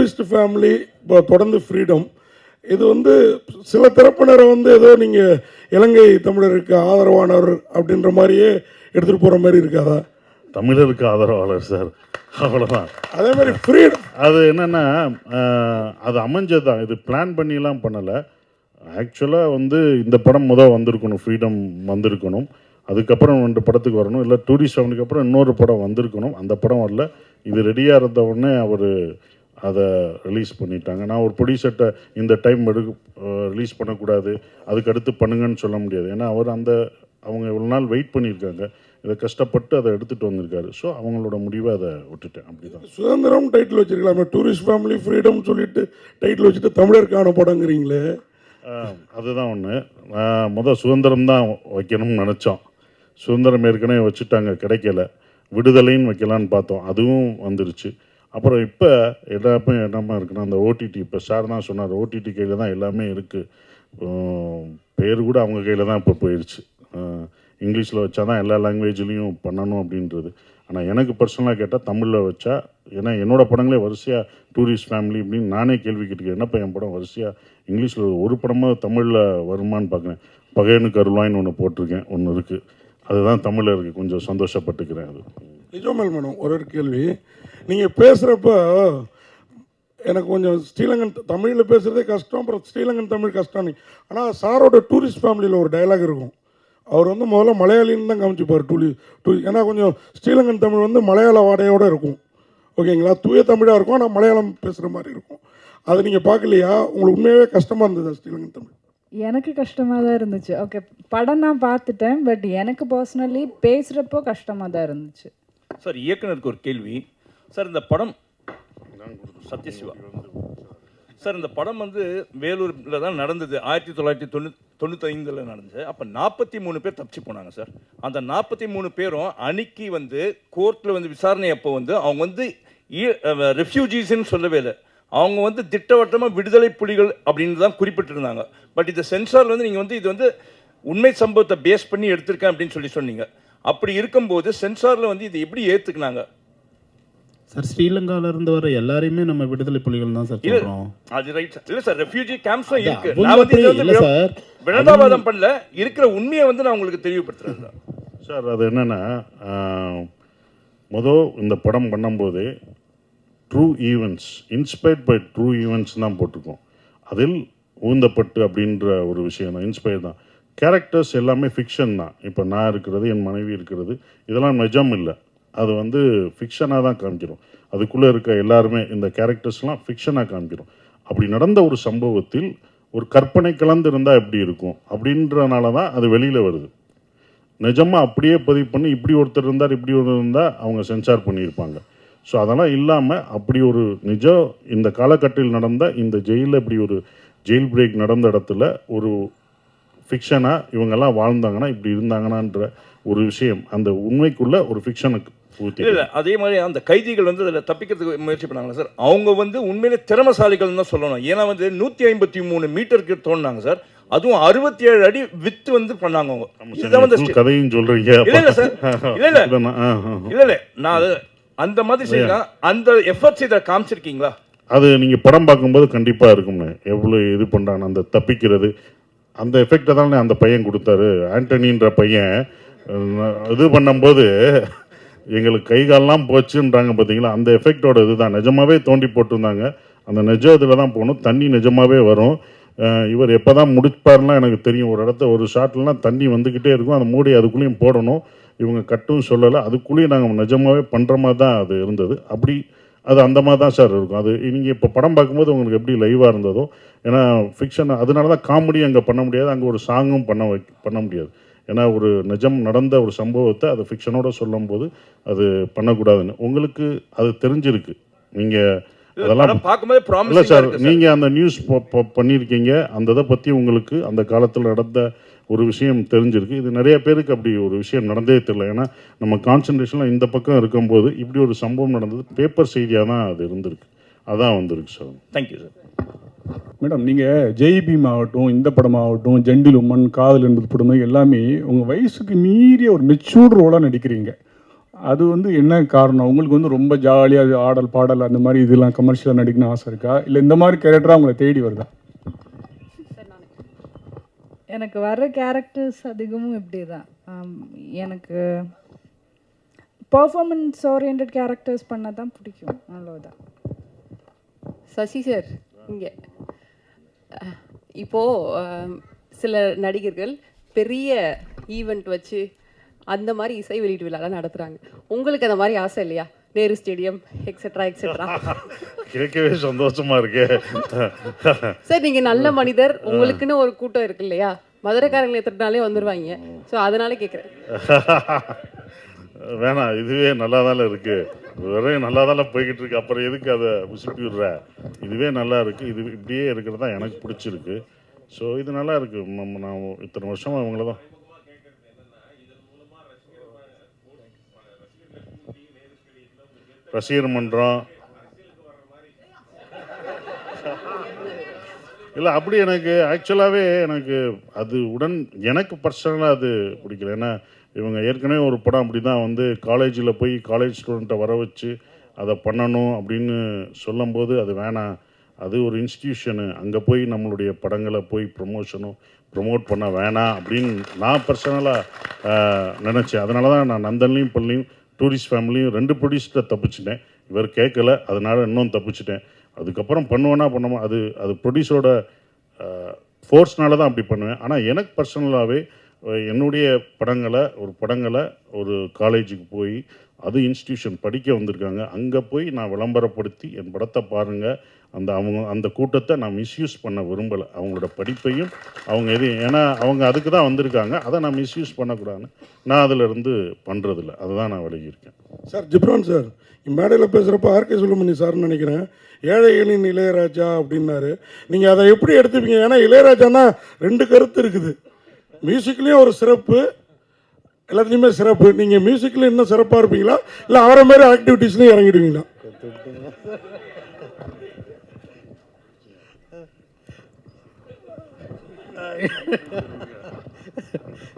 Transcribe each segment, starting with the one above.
Tourist family இப்போ தொடர்ந்து freedom, இது வந்து சில தரப்பினரை வந்து ஏதோ நீங்கள் இலங்கை தமிழருக்கு ஆதரவானவர் அப்படின்ற மாதிரியே எடுத்துகிட்டு போகிற மாதிரி இருக்காதா? தமிழருக்கு ஆதரவாளர் சார், அவ்வளோதான். அதே மாதிரி ஃப்ரீடம் அது என்னென்னா அது அமைஞ்சது தான், இது பிளான் பண்ணிலாம் பண்ணலை. ஆக்சுவலாக வந்து இந்த படம் வந்திருக்கணும், ஃப்ரீடம் வந்திருக்கணும், அதுக்கப்புறம் 2 படத்துக்கு வரணும், இல்லை டூரிஸ்ட் ஃபேமிலிக்கு அப்புறம் இன்னொரு படம் வந்திருக்கணும். அந்த படம் வரல. இது ரெடியாக இருந்த உடனே அவர் அதை ரிலீஸ் பண்ணிட்டாங்க. நான் ஒரு ப்ரொடியூசர்கிட்ட இந்த டைம் ரிலீஸ் பண்ணக்கூடாது, அதுக்கு அடுத்து பண்ணுங்கன்னு சொல்ல முடியாது. ஏன்னா அவங்க இவ்வளோ நாள் வெயிட் பண்ணியிருக்காங்க, இதை கஷ்டப்பட்டு அதை எடுத்துகிட்டு வந்திருக்காரு. ஸோ அவங்களோட முடிவை அதை விட்டுட்டேன். அப்படி தான். சுதந்திரம் டைட்டில் வச்சுருக்கலாமே, டூரிஸ்ட் ஃபேமிலி ஃப்ரீடம் சொல்லிட்டு டைட்டில் வச்சுட்டு தமிழருக்கான படங்கிறீங்களே. அதுதான் ஒன்று. சுதந்திரம் தான் வைக்கணும்னு நினச்சோம். சுதந்திரம் ஏற்கனவே வச்சுட்டாங்க, கிடைக்கல. விடுதலைன்னு வைக்கலான்னு பார்த்தோம், அதுவும் வந்துருச்சு. அப்புறம் இப்போ எல்லாமே என்னமா இருக்குன்னா, அந்த ஓடிடி, இப்போ சார் தான் சொன்னார், ஓடிடி கையில் தான் எல்லாமே இருக்குது. பேர் கூட அவங்க கையில் தான் இப்போ போயிடுச்சு. இங்கிலீஷில் வச்சா தான் எல்லா லாங்குவேஜ்லேயும் பண்ணணும் அப்படின்றது. ஆனால் எனக்கு பர்சனலாக கேட்டால் தமிழில் வச்சா, ஏன்னா என்னோடய படங்களே வரிசையாக டூரிஸ்ட் ஃபேமிலி அப்படின்னு நானே கேள்வி கேட்டுக்கேன். என்னப்பா என் படம் வரிசையாக இங்கிலீஷில் ஒரு படமாக தமிழில் வருமானு பார்க்குறேன். பகையனுக்கு அருள்வாயின்னு ஒன்று போட்டிருக்கேன், ஒன்று இருக்குது, அதுதான் தமிழில் இருக்குது. கொஞ்சம் சந்தோஷப்பட்டுக்கிறேன். அது நிஜமல் மேடம். ஒரு கேள்வி, நீங்கள் பேசுகிறப்ப எனக்கு கொஞ்சம் ஸ்ரீலங்கன் தமிழில் பேசுகிறதே கஷ்டம், அப்புறம் ஸ்ரீலங்கன் தமிழ் கஷ்டம். ஆனால் சாரோட டூரிஸ்ட் ஃபேமிலியில் ஒரு டைலாக் இருக்கும், அவர் வந்து முதல்ல மலையாளின்னு தான் காமிச்சிப்பார். ஏன்னா கொஞ்சம் ஸ்ரீலங்கன் தமிழ் வந்து மலையாள வாடையோடு இருக்கும், ஓகேங்களா, தூய தமிழாக இருக்கும், ஆனால் மலையாளம் பேசுகிற மாதிரி இருக்கும். அதை நீங்கள் பார்க்கலையா? உங்களுக்கு உண்மையாகவே கஷ்டமாக இருந்ததா ஸ்ரீலங்கன் தமிழ்? எனக்கு கஷ்டமாக தான் இருந்துச்சு. ஓகே, படம் நான் பார்த்துட்டேன், பட் எனக்கு பர்சனலி பேசுகிறப்போ கஷ்டமாக தான் இருந்துச்சு. சார், இயக்குனருக்கு ஒரு கேள்வி சார். இந்த படம் சத்யசிவா சார், இந்த படம் வந்து வேலூரில் தான் நடந்தது, 1995 நடந்தது. அப்போ 43 பேர் தப்பிச்சு போனாங்க சார். அந்த 43 பேரும் அன்னைக்கு வந்து கோர்ட்டில் வந்து விசாரணை அப்போ வந்து அவங்க வந்து ரெஃப்யூஜிஸ்ன்னு சொல்லவே இல்லை, அவங்க வந்து திட்டவட்டமாக விடுதலை புலிகள் அப்படின்னு தான் குறிப்பிட்டிருந்தாங்க. பட் இந்த சென்சாரில் வந்து நீங்கள் வந்து இது வந்து உண்மை சம்பவத்தை பேஸ் பண்ணி எடுத்திருக்கேன் அப்படின்னு சொன்னீங்க. அப்படி இருக்கும்போது சென்சாரில் வந்து இது எப்படி ஏற்றுக்கினாங்க சார்? ஸ்ரீலங்காவில் இருந்து வர எல்லாரையுமே நம்ம விடுதலை புலிகள் தான் சார் சொல்கிறோம். அது ரைட் சார். இல்லை சார், ரெஃப்யூஜி கேம்ப்ஸும் இருக்கு. நான் வந்து இது வந்து வினோதாபாதம் பண்ணல, இருக்கிற உண்மையை வந்து நான் உங்களுக்கு தெளிவுபடுத்துறேன் சார். அது என்னென்னா, இந்த படம் பண்ணும்போது true events, inspired by true events தான் போட்டிருக்கோம். அதில் ஊந்தப்பட்டு அப்படின்ற ஒரு விஷயம் தான், இன்ஸ்பயர் தான். கேரக்டர்ஸ் எல்லாமே ஃபிக்ஷன் தான். இப்போ நான் இருக்கிறது, என் மனைவி இருக்கிறது, இதெல்லாம் நிஜம் இல்லை. அது வந்து ஃபிக்ஷனாக தான் காமிக்கிறோம். அதுக்குள்ளே இருக்க எல்லாருமே இந்த கேரக்டர்ஸ்லாம் ஃபிக்ஷனாக காமிக்கிறோம். அப்படி நடந்த ஒரு சம்பவத்தில் ஒரு கற்பனை கலந்து இருந்தால் எப்படி இருக்கும் அப்படின்றனால தான் அது வெளியில் வருது. நிஜமாக அப்படியே பதிவு பண்ணி இப்படி ஒருத்தர் இருந்தார், இப்படி ஒருத்தர் இருந்தால் அவங்க சென்சார் பண்ணியிருப்பாங்க. ஸோ அதெல்லாம் இல்லாமல் அப்படி ஒரு நிஜம் இந்த காலகட்டத்தில் நடந்த, இந்த ஜெயிலில் இப்படி ஒரு ஜெயில் பிரேக் நடந்த இடத்துல ஒரு ஃபிக்ஷனாக இவங்கெல்லாம் வாழ்ந்தாங்கன்னா இப்படி இருந்தாங்கன்னான்ற ஒரு விஷயம், அந்த உண்மைக்குள்ள ஒரு ஃபிக்ஷனுக்கு ஊற்றி. இல்லை, அதே மாதிரி அந்த கைதிகள் வந்து அதில் தப்பிக்கிறதுக்கு முயற்சி பண்ணாங்க சார். அவங்க வந்து உண்மையிலே திறமசாலிகள் தான் சொல்லணும். ஏன்னா வந்து 153 மீட்டருக்கு தோணுனாங்க சார். அதுவும் 67 அடி வித்து வந்து பண்ணாங்க அவங்க. இதுதான் வந்து கதையும் சொல்றீங்க. இல்லை சார், இல்லை நான் அது அந்த மாதிரி செய்யலாம். அந்த எஃபர்ட்ஸ் இதை காமிச்சிருக்கீங்களா? அது நீங்கள் படம் பார்க்கும்போது கண்டிப்பாக இருக்கும்னு, எவ்வளோ இது பண்ணுறாங்க அந்த தப்பிக்கிறது, அந்த எஃபெக்டை தானே அந்த பையன் கொடுத்தாரு. ஆண்டனின்ற பையன் இது பண்ணும்போது எங்களுக்கு கை காலெலாம் போச்சுன்றாங்க பார்த்தீங்களா, அந்த எஃபெக்டோட இது தான். நிஜமாகவே தோண்டி போட்டிருந்தாங்க, அந்த நிஜ இதில் தான் போகணும், தண்ணி நிஜமாகவே வரும். இவர் எப்போ தான் முடிப்பார்லாம் எனக்கு தெரியும். ஒரு இடத்த ஒரு ஷாட்லாம் தண்ணி வந்துக்கிட்டே இருக்கும், அந்த மூடி அதுக்குள்ளேயும் போடணும். இவங்க கட்டும் சொல்லலை, அதுக்குள்ளேயும் நாங்கள் நிஜமாகவே பண்ணுற மாதிரி தான் அது இருந்தது. அப்படி அது அந்த மாதிரி தான் சார் இருக்கும். அது நீங்கள் இப்போ படம் பார்க்கும்போது உங்களுக்கு எப்படி லைவாக இருந்ததோ, ஏன்னா ஃபிக்ஷன், அதனால தான் காமெடி அங்கே பண்ண முடியாது, அங்கே ஒரு சாங்கும் பண்ண முடியாது. ஏன்னா ஒரு நிஜம் நடந்த ஒரு சம்பவத்தை அது ஃபிக்ஷனோட சொல்லும்போது அது பண்ணக்கூடாதுன்னு உங்களுக்கு அது தெரிஞ்சிருக்கு. நீங்கள் அதெல்லாம் பார்க்கும்போது இல்லை சார், நீங்கள் அந்த நியூஸ் பண்ணியிருக்கீங்க, அந்த இதை பற்றி உங்களுக்கு அந்த காலத்தில் நடந்த ஒரு விஷயம் தெரிஞ்சிருக்கு. இது நிறைய பேருக்கு அப்படி ஒரு விஷயம் நடந்தே தெரியல. ஏன்னா நம்ம கான்சன்ட்ரேஷனில் இந்த பக்கம் இருக்கும்போது இப்படி ஒரு சம்பவம் நடந்தது பேப்பர் செய்தியாக தான் அது இருந்திருக்கு, அதான் வந்திருக்கு சார். Thank you sir. மேடம், நீங்கள் ஜெய் பீம் ஆகட்டும், இந்த படமாகட்டும், ஜெண்டில் உமன், காதல் என்பது படம் எல்லாமே உங்கள் வயசுக்கு மீறிய ஒரு மெச்சூர்ட் ரோலாக நடிக்கிறீங்க. அது வந்து என்ன காரணம்? உங்களுக்கு வந்து ரொம்ப ஜாலியாக ஆடல் பாடல் அந்த மாதிரி இதெல்லாம் கமர்ஷியலாக நடிக்கணும்னு ஆசை இருக்கா, இல்லை இந்த மாதிரி கேரக்டராக உங்களை தேடி வருதா? எனக்கு வர கேரக்டர்ஸ் அதிகமும் இப்படி தான். எனக்கு பர்ஃபார்மன்ஸ் ஓரியன்ட் கேரக்டர்ஸ் பண்ண தான் பிடிக்கும், அவ்வளோதான். சசி சார், இங்கே இப்போது சில நடிகர்கள் பெரிய ஈவெண்ட் வச்சு அந்த மாதிரி இசை வெளியீட்டு விழாலாம் நடத்துகிறாங்க. உங்களுக்கு அந்த மாதிரி ஆசை இல்லையா? Nehru stadium etcetera etcetera. கேட்கவே சந்தோஷமா இருக்கு சார், நீங்கள் நல்ல மனிதர், உங்களுக்குன்னு ஒரு கூட்டம் இருக்கு இல்லையா? மதுரைக்காரங்களை எத்தனாலே வந்துடுவாங்க. ஸோ அதனால கேட்குறேன். வேணாம், இதுவே நல்லா தானே இருக்கு, வேற நல்லா தானே போய்கிட்டு இருக்கு, அப்புறம் எதுக்கு அதை உசுப்பி விடுற? இதுவே நல்லா இருக்கு, இது இப்படியே இருக்கிறது தான் எனக்கு பிடிச்சிருக்கு. ஸோ இது நல்லா இருக்கு. நான் இத்தனை வருஷமா அவங்கள தான் ரசிகர் மன்றம் இல்லை, அப்படி எனக்கு ஆக்சுவலாகவே எனக்கு அது எனக்கு பர்சனலாக அது பிடிக்கல. ஏன்னா இவங்க ஏற்கனவே ஒரு படம் அப்படி தான் வந்து காலேஜில் போய் காலேஜ் ஸ்டூடெண்ட்டை வர வச்சு அதை பண்ணணும் அப்படின்னு சொல்லும்போது அது வேணாம், அது ஒரு இன்ஸ்டிடியூஷனு, அங்கே போய் நம்மளுடைய படங்களை போய் ப்ரொமோட் பண்ண வேணாம் அப்படின்னு நான் பர்சனலாக நினச்சேன். அதனால தான் நான் நந்தன்லையும் பள்ளியும் டூரிஸ்ட் ஃபேமிலியும் 2 ப்ரொடியூசரை தப்பிச்சிட்டேன். இவர் கேட்கல, அதனால் இன்னும் தப்பிச்சிட்டேன். அதுக்கப்புறம் பண்ணுவேன்னா பண்ணுவோம், அது ப்ரொடியூசரோட ஃபோர்ஸ்னால தான் அப்படி பண்ணுவேன். ஆனால் எனக்கு பர்சனலாகவே என்னுடைய படங்களை ஒரு காலேஜுக்கு போய், அது இன்ஸ்டிடியூஷன் படிக்க வந்திருக்காங்க, அங்கே போய் நான் விளம்பரப்படுத்தி என் படத்தை பாருங்கள், அந்த கூட்டத்தை நான் மிஸ்யூஸ் பண்ண விரும்பலை. அவங்களோட படிப்பையும் அவங்க ஏன்னா அவங்க அதுக்கு தான் வந்திருக்காங்க, அதை நான் மிஸ்யூஸ் பண்ணக்கூடாதுன்னு நான் அதிலிருந்து பண்ணுறதில்ல. அதை தான் நான் விலகியிருக்கேன். சார் ஜிப்ரான் சார் மேடையில் பேசுகிறப்ப ஆர்கே சுலமணி சார்னு நினைக்கிறேன், ஏழைகளின் இளையராஜா அப்படின்னாரு. நீங்கள் அதை எப்படி எடுத்துப்பீங்க? ஏன்னா இளையராஜானா 2 கருத்து இருக்குது. மியூசிக்லேயும் ஒரு சிறப்பு, எல்லாத்துலேயுமே சிறப்பு. நீங்கள் மியூசிக்கில் இன்னும் சிறப்பாக இருப்பீங்களா, இல்லை அவரை மாதிரி ஆக்டிவிட்டீஸ்லையும் இறங்கிடுவீங்களா?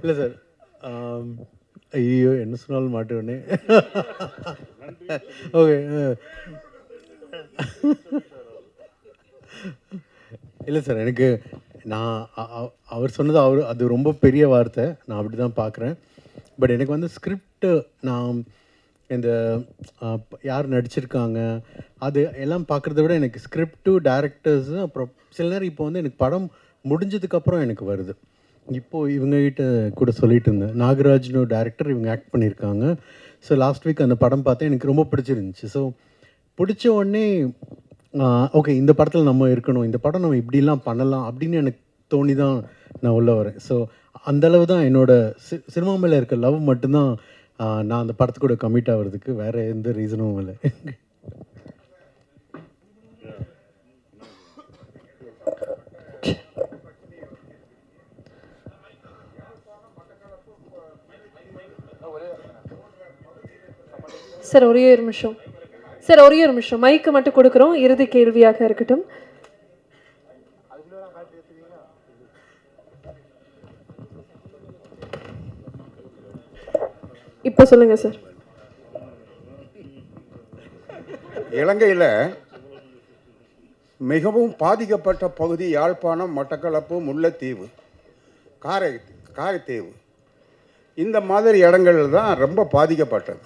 இல்லை சார், ஐயோ என்ன சொன்னாலும் மாட்டேன்னே. ஓகே, இல்லை சார், எனக்கு அவர் சொன்னது அது ரொம்ப பெரிய வார்த்தை, நான் அப்படி தான் பார்க்குறேன். பட் எனக்கு வந்து ஸ்கிரிப்டு, நான் இந்த யார் நடிச்சிருக்காங்க அது எல்லாம் பார்க்குறத விட எனக்கு ஸ்கிரிப்டு, டேரக்டர்ஸு, அப்புறம் சில நேரம் இப்போ வந்து எனக்கு படம் முடிஞ்சதுக்கப்புறம் எனக்கு வருது. இப்போது இவங்ககிட்ட கூட சொல்லிட்டு இருந்தேன், நாகராஜ்னு டேரக்டர், இவங்க ஆக்ட் பண்ணியிருக்காங்க. ஸோ லாஸ்ட் வீக் அந்த படம் பார்த்தேன், எனக்கு ரொம்ப பிடிச்சிருந்துச்சு. ஸோ பிடிச்ச உடனே ஓகே இந்த படத்தில் நம்ம இருக்கணும், இந்த படம் நம்ம இப்படிலாம் பண்ணலாம் அப்படின்னு எனக்கு தோணி தான் நான் உள்ளே வரேன். ஸோ அந்தளவு தான் என்னோடய சினிமா மேலே இருக்க லவ் மட்டும்தான் நான் அந்த படத்துக்கூட கமிட் ஆகிறதுக்கு, வேறு எந்த ரீசனும் இல்லை. சார் ஒரே ஒரு நிமிஷம் சார், ஒரே ஒரு நிமிஷம், மைக்கு மட்டும் கொடுக்குறோம், இறுதி கேள்வியாக இருக்கட்டும். இப்போ சொல்லுங்க சார். இலங்கையில் மிகவும் பாதிக்கப்பட்ட பகுதி யாழ்ப்பாணம், மட்டக்களப்பு, முல்லைத்தீவு, காரைத்தீவு, இந்த மாதிரி இடங்கள் தான் ரொம்ப பாதிக்கப்பட்டது.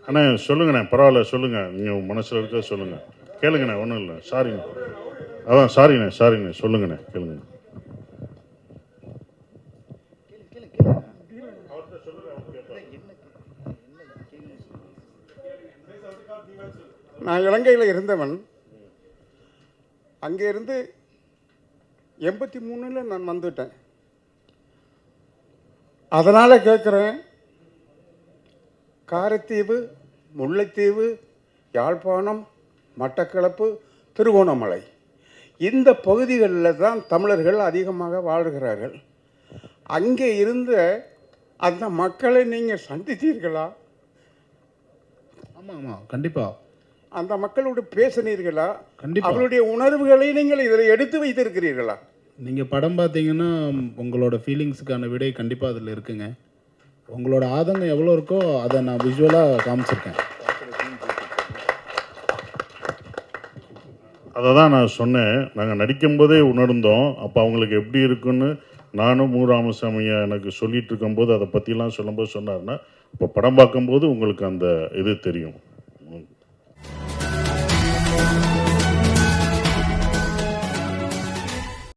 அண்ணா சொல்லுங்கண்ணே, பரவாயில்ல சொல்லுங்கள், நீங்கள் மனசில் இருக்க சொல்லுங்கள், கேளுங்கண்ணே, ஒன்றும் இல்லை, சாரிண்ணே, அதான் சாரிண்ணே சொல்லுங்கண்ணே, கேளுங்கண்ணே. நான் இலங்கையில் இருந்தவன், அங்கே இருந்து 83 நான் வந்துட்டேன். அதனால் கேட்குறேன், காரைத்தீவு, முல்லைத்தீவு, யாழ்ப்பாணம், மட்டக்களப்பு, திருகோணமலை, இந்த பகுதிகளில் தான் தமிழர்கள் அதிகமாக வாழ்கிறார்கள். அங்கே இருந்த அந்த மக்களை நீங்கள் சந்தித்தீர்களா? ஆமாம் ஆமாம் கண்டிப்பாக. அந்த மக்களோடு பேசினீர்களா? கண்டிப்பா. அவருடைய உணர்வுகளை நீங்கள் இதில் எடுத்து வைத்திருக்கிறீர்களா? நீங்கள் படம் பார்த்தீங்கன்னா உங்களோட ஃபீலிங்ஸுக்கான விடை கண்டிப்பாக அதில் இருக்குங்க. உங்களோட ஆதங்கம் எவ்வளோ இருக்கோ அதை நான் விஷுவலாக காமிச்சிருக்கேன். அதை தான் நான் சொன்னேன். நாங்கள் நடிக்கும்போதே உணர்ந்தோம். அப்போ அவங்களுக்கு எப்படி இருக்குன்னு நானும் மு. ராமசாமியை எனக்கு சொல்லிட்டு இருக்கும்போது அதை பற்றிலாம் சொல்லும்போது சொன்னார்னா, இப்போ படம் பார்க்கும்போது உங்களுக்கு அந்த இது தெரியும்.